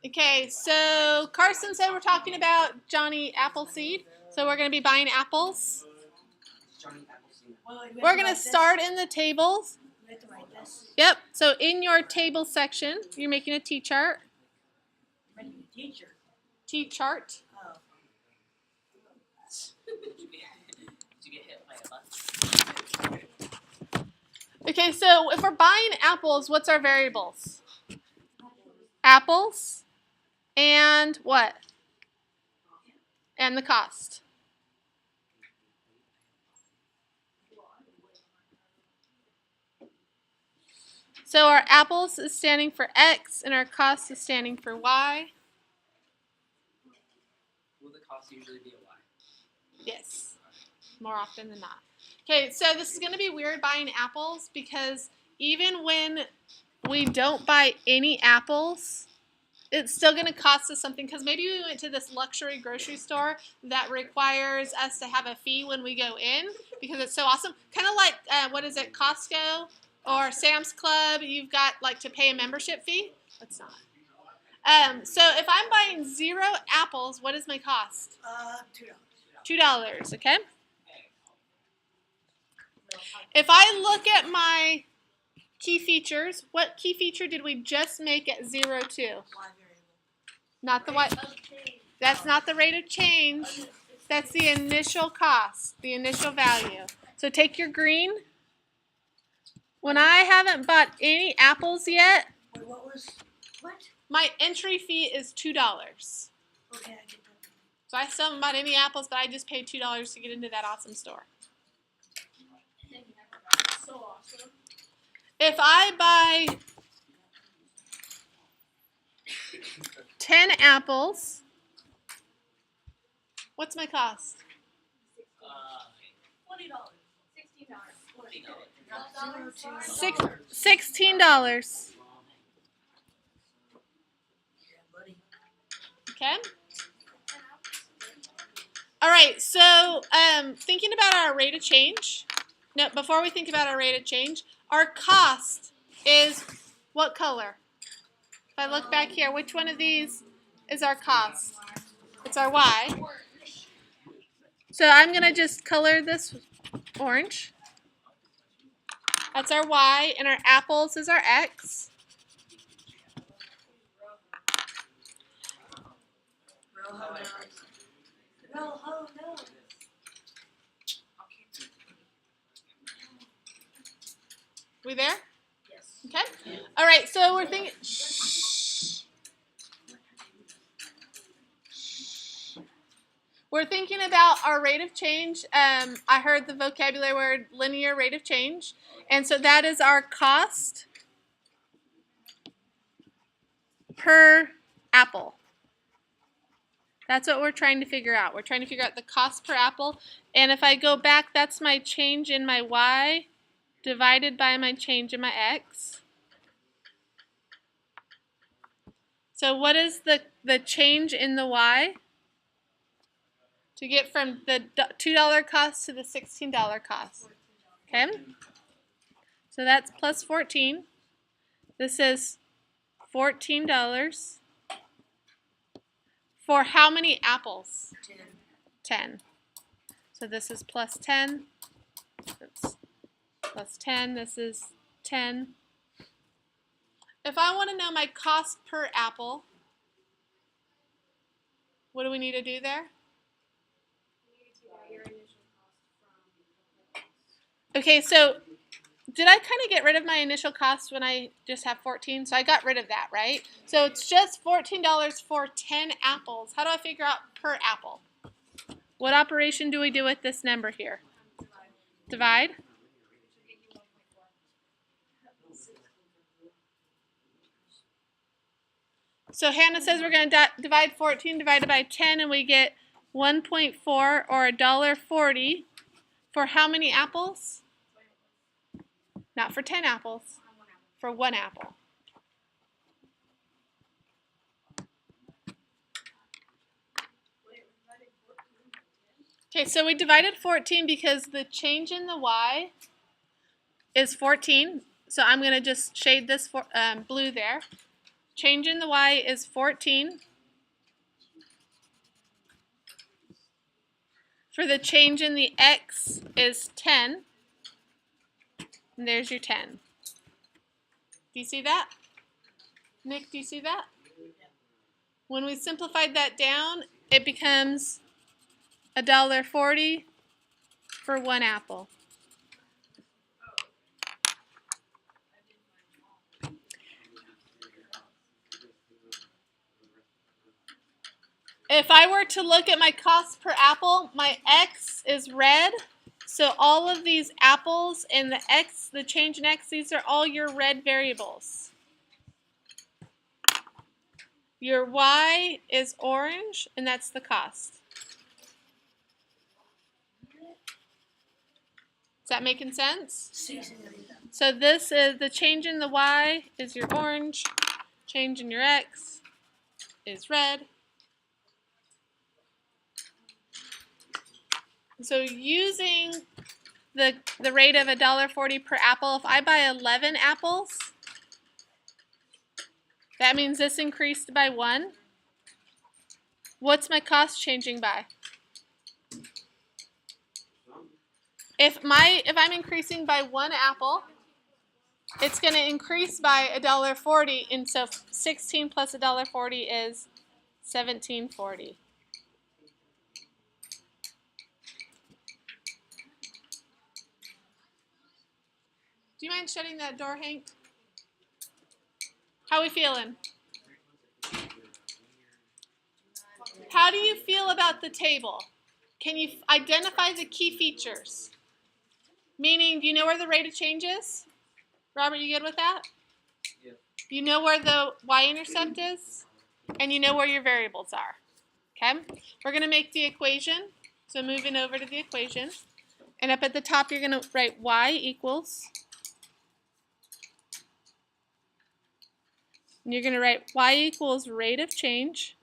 Okay, so Carson said we're talking about Johnny Appleseed. So we're going to be buying apples. We're going to start in the tables. We have to write this. Yep, so in your table section, you're making a T-chart. Writing a teacher. T-chart. Oh. Did you get hit by a bus? Okay, so if we're buying apples, what's our variables? Apples and what? And the cost. So our apples is standing for X and our cost is standing for Y. Will the cost usually be a Y? Yes, more often than not. Okay, so this is going to be weird buying apples because even when we don't buy any apples, it's still going to cost us something because maybe we went to this luxury grocery store that requires us to have a fee when we go in because it's so awesome. Kind of like, what is it, Costco or Sam's Club, you've got like to pay a membership fee. That's not. So if I'm buying 0 apples, what is my cost? $2. $2, okay? If I look at my key features, what key feature did we just make at 0, 2? Y variable. Not the Y. That's not the rate of change. That's the initial cost, the initial value. So take your green. When I haven't bought any apples yet, Wait, what? my entry fee is $2. Okay, I get that. So I still haven't bought any apples, but I just paid $2 to get into that awesome store. So awesome. If I buy 10 apples, what's my cost? $20. $16. Yeah, buddy. Okay. All right. So, thinking about our rate of change. No, before we think about our rate of change, our cost is what color? If I look back here, which one of these is our cost? It's our Y. So I'm going to just color this orange. That's our Y, and our apples is our X. No. We there? Yes. Okay. All right. So we're thinking. We're thinking about our rate of change. I heard the vocabulary word linear rate of change. And so that is our cost per apple. That's what we're trying to figure out. We're trying to figure out the cost per apple. And if I go back, that's my change in my Y divided by my change in my X. So what is the change in the Y? To get from the $2 cost to the $16 cost. Okay? So that's plus 14. This is $14. For how many apples? 10. So this is plus 10. Oops. Plus 10. This is 10. If I want to know my cost per apple, what do we need to do there? Okay, so did I kind of get rid of my initial cost when I just have 14? So I got rid of that, right? So it's just $14 for 10 apples. How do I figure out per apple? What operation do we do with this number here? Divide. So Hannah says we're going to divide 14 divided by 10, and we get 1.4 or $1.40 for how many apples? Not for 10 apples, for 1 apple. Okay, so we divided 14 because the change in the Y is 14. So I'm going to just shade this blue there. Change in the y is 14. For the change in the x is 10. And there's your 10. Do you see that? Nick, do you see that? When we simplified that down, it becomes $1.40 for one apple. If I were to look at my cost per apple, my x is red. So all of these apples and the x, the change in x, these are all your red variables. Your y is orange, and that's the cost. Is that making sense? So this is the change in the y is your orange, change in your x is red. So using the rate of $1.40 per apple, if I buy 11 apples, that means this increased by 1. What's my cost changing by? If I'm increasing by 1 apple, it's going to increase by $1.40, and so 16 plus $1.40 is $17.40. Do you mind shutting that door, Hank? How are we feeling? How do you feel about the table? Can you identify the key features? Meaning, do you know where the rate of change is? Robert, you good with that? Yeah. You know where the y-intercept is? And you know where your variables are. Okay? We're going to make the equation. So moving over to the equation. And up at the top, you're going to write y equals. And you're going to write y equals rate of change.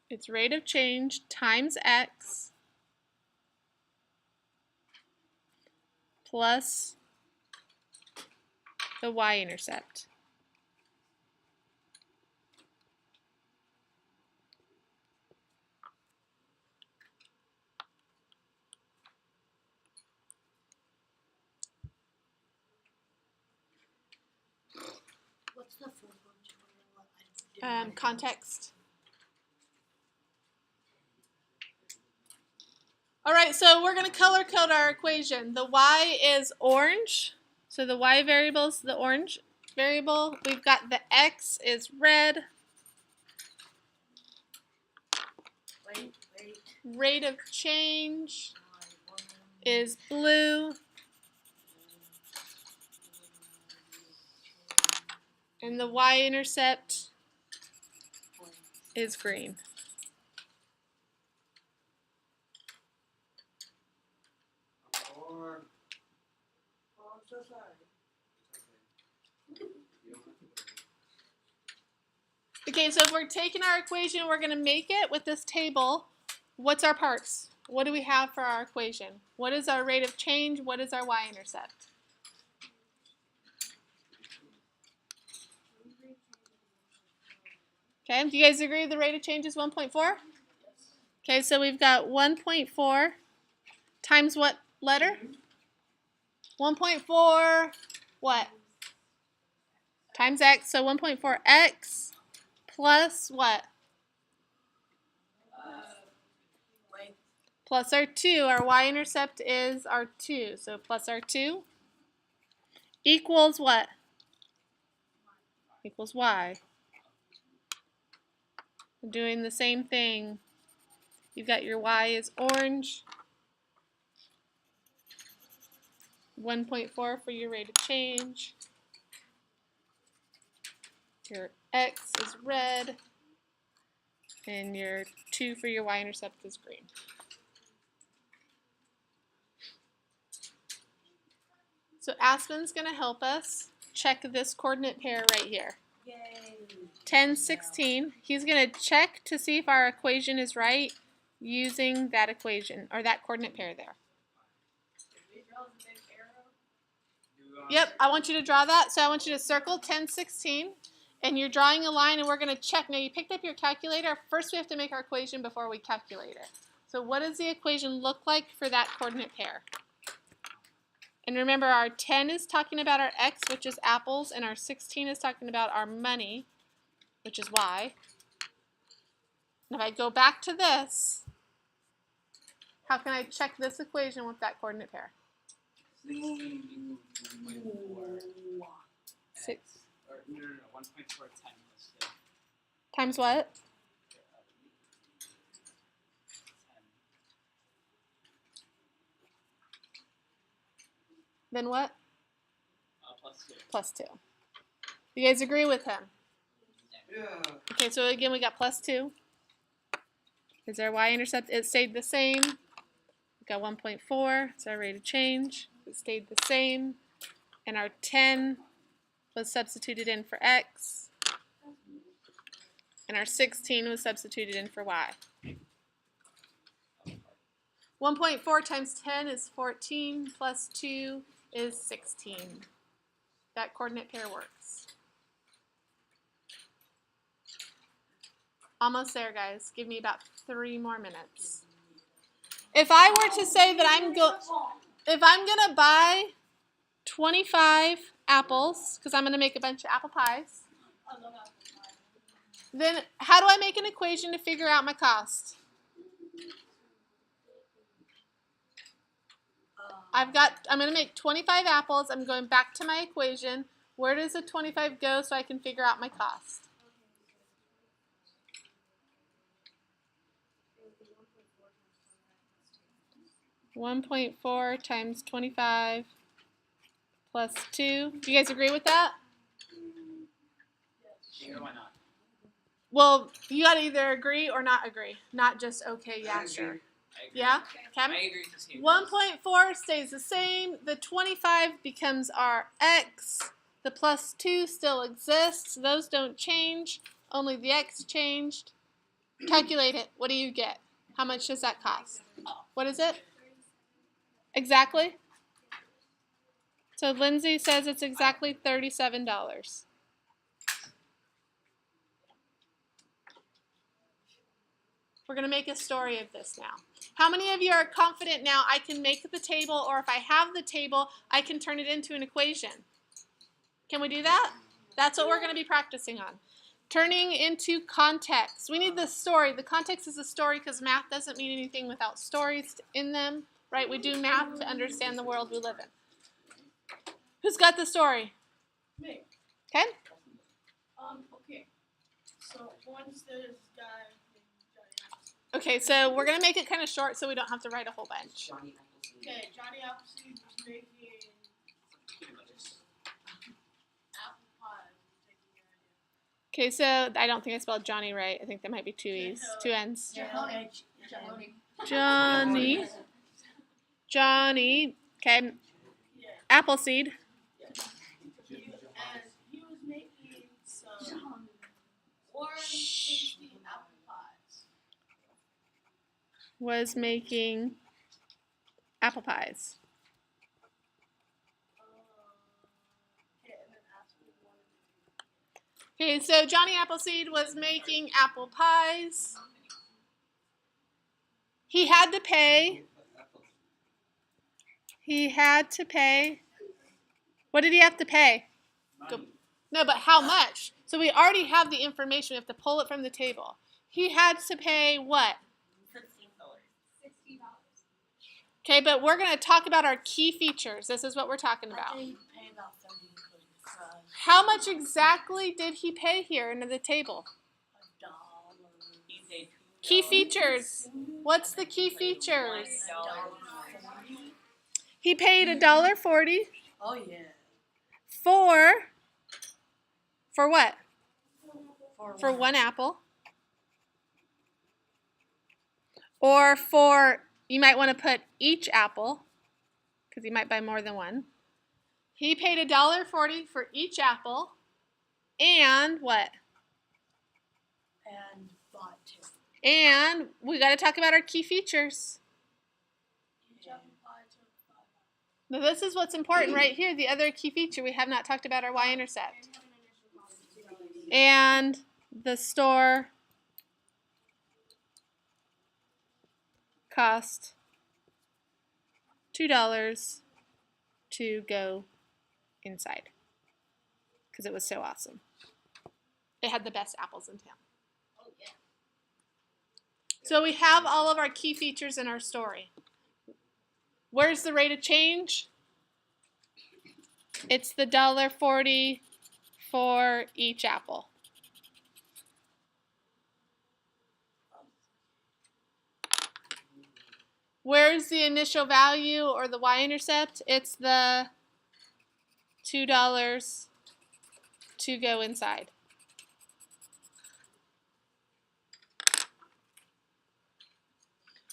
It's rate of change times x plus the y-intercept. What's the full one? Context. All right, so we're going to color code our equation. The y is orange, so the y variable is the orange variable. We've got the x is red. Wait. Rate of change is blue. And the y-intercept is green. Oh, I'm so sorry. Okay, so if we're taking our equation, we're going to make it with this table. What's our parts? What do we have for our equation? What is our rate of change? What is our y-intercept? Okay, do you guys agree the rate of change is 1.4? Okay, so we've got 1.4 times what letter? 1.4 what? Times x, so 1.4x plus what? Wait. Plus our 2. Our y-intercept is our 2. So plus our 2 equals what? Equals y. We're doing the same thing. You've got your y is orange. 1.4 for your rate of change. Your x is red. And your 2 for your y-intercept is green. So Aspen's going to help us check this coordinate pair right here. Yay. 10, 16. He's going to check to see if our equation is right using that equation, or that coordinate pair there. Yep, I want you to draw that. So I want you to circle 10, 16, and you're drawing a line, and we're going to check. Now, you picked up your calculator. First, we have to make our equation before we calculate it. So what does the equation look like for that coordinate pair? And remember, our 10 is talking about our x, which is apples, and our 16 is talking about our money, which is y. And if I go back to this, how can I check this equation with that coordinate pair? 1.4. Six. Or, no, 1.4 times 2. Times what? 10. Then what? Plus 2. Plus 2. You guys agree with him? Yeah. Okay, so again, we got plus 2. Is our y-intercept? It stayed the same. We got 1.4. It's our rate of change. It stayed the same. And our 10 was substituted in for x. And our 16 was substituted in for y. 1.4 times 10 is 14, plus 2 is 16. That coordinate pair works. Almost there, guys. Give me about 3 more minutes. If I were to say that I'm gonna buy 25 apples, because I'm gonna make a bunch of apple pies, then how do I make an equation to figure out my cost? I'm gonna make 25 apples. I'm going back to my equation. Where does the 25 go so I can figure out my cost? 1.4 times 25 plus 2. Do you guys agree with that? Sure, why not? Well, you gotta either agree or not agree. Not just okay, yeah, sure. I agree. Yeah? I Okay. agree to see 1.4 stays the same. The 25 becomes our x. The plus 2 still exists. Those don't change. Only the x changed. Calculate it. What do you get? How much does that cost? What is it? Exactly? So Lindsay says it's exactly $37. We're going to make a story of this now. How many of you are confident now I can make the table, or if I have the table, I can turn it into an equation? Can we do that? That's what we're going to be practicing on. Turning into context. We need the story. The context is a story because math doesn't mean anything without stories in them, right? We do math to understand the world we live in. Who's got the story? Me. Okay? Okay. So once this guy Okay, so we're going to make it kind of short so we don't have to write a whole bunch. Okay, Johnny Appleseed was making apple pie. Okay, so I don't think I spelled Johnny right. I think there might be 2 E's, 2 N's. Johnny. Johnny. Okay. Appleseed. And he was making some orange tasty apple pies. Was making apple pies. Okay, and then asked me one. Okay, so Johnny Appleseed was making apple pies. He had to pay. He had to pay. What did he have to pay? No, but how much? So we already have the information. We have to pull it from the table. He had to pay what? $16. Okay, but we're going to talk about our key features. This is what we're talking about. I think pay about 30 because How much exactly did he pay here into the table? $1. He paid Key features. What's the key features? $1. He paid $1.40 Oh yeah. for what? For one. one apple. Or for, you might want to put each apple, because you might buy more than one. He paid $1.40 for each apple, and what? And bought 2. And we got to talk about our key features. Each apple pie took 5 hours. Now this is what's important right here. The other key feature, we have not talked about our y-intercept. And the store cost $2 to go inside because it was so awesome. It had the best apples in town. Oh, yeah. So we have all of our key features in our story. Where's the rate of change? It's the $1.40 for each apple. Where's the initial value or the y-intercept? It's the $2 to go inside.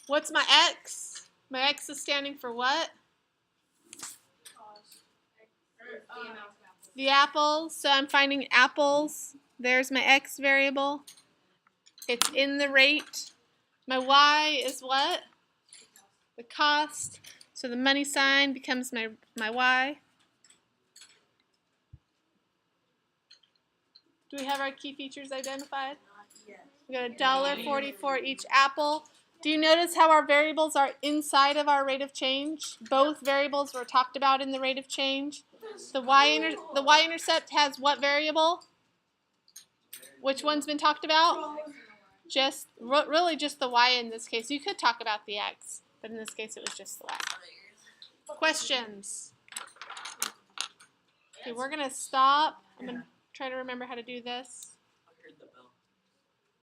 What's my x? My x is standing for what? The apples. So I'm finding apples. There's my x variable. It's in the rate. My y is what? The cost. So the money sign becomes my y. Do we have our key features identified? Not yet. We got $1.40 for each apple. Do you notice how our variables are inside of our rate of change? Both variables were talked about in the rate of change. The y-intercept has what variable? Which one's been talked about? Really just the y in this case. You could talk about the x, but in this case it was just the y. Questions? Okay, we're going to stop. I'm going to try to remember how to do this.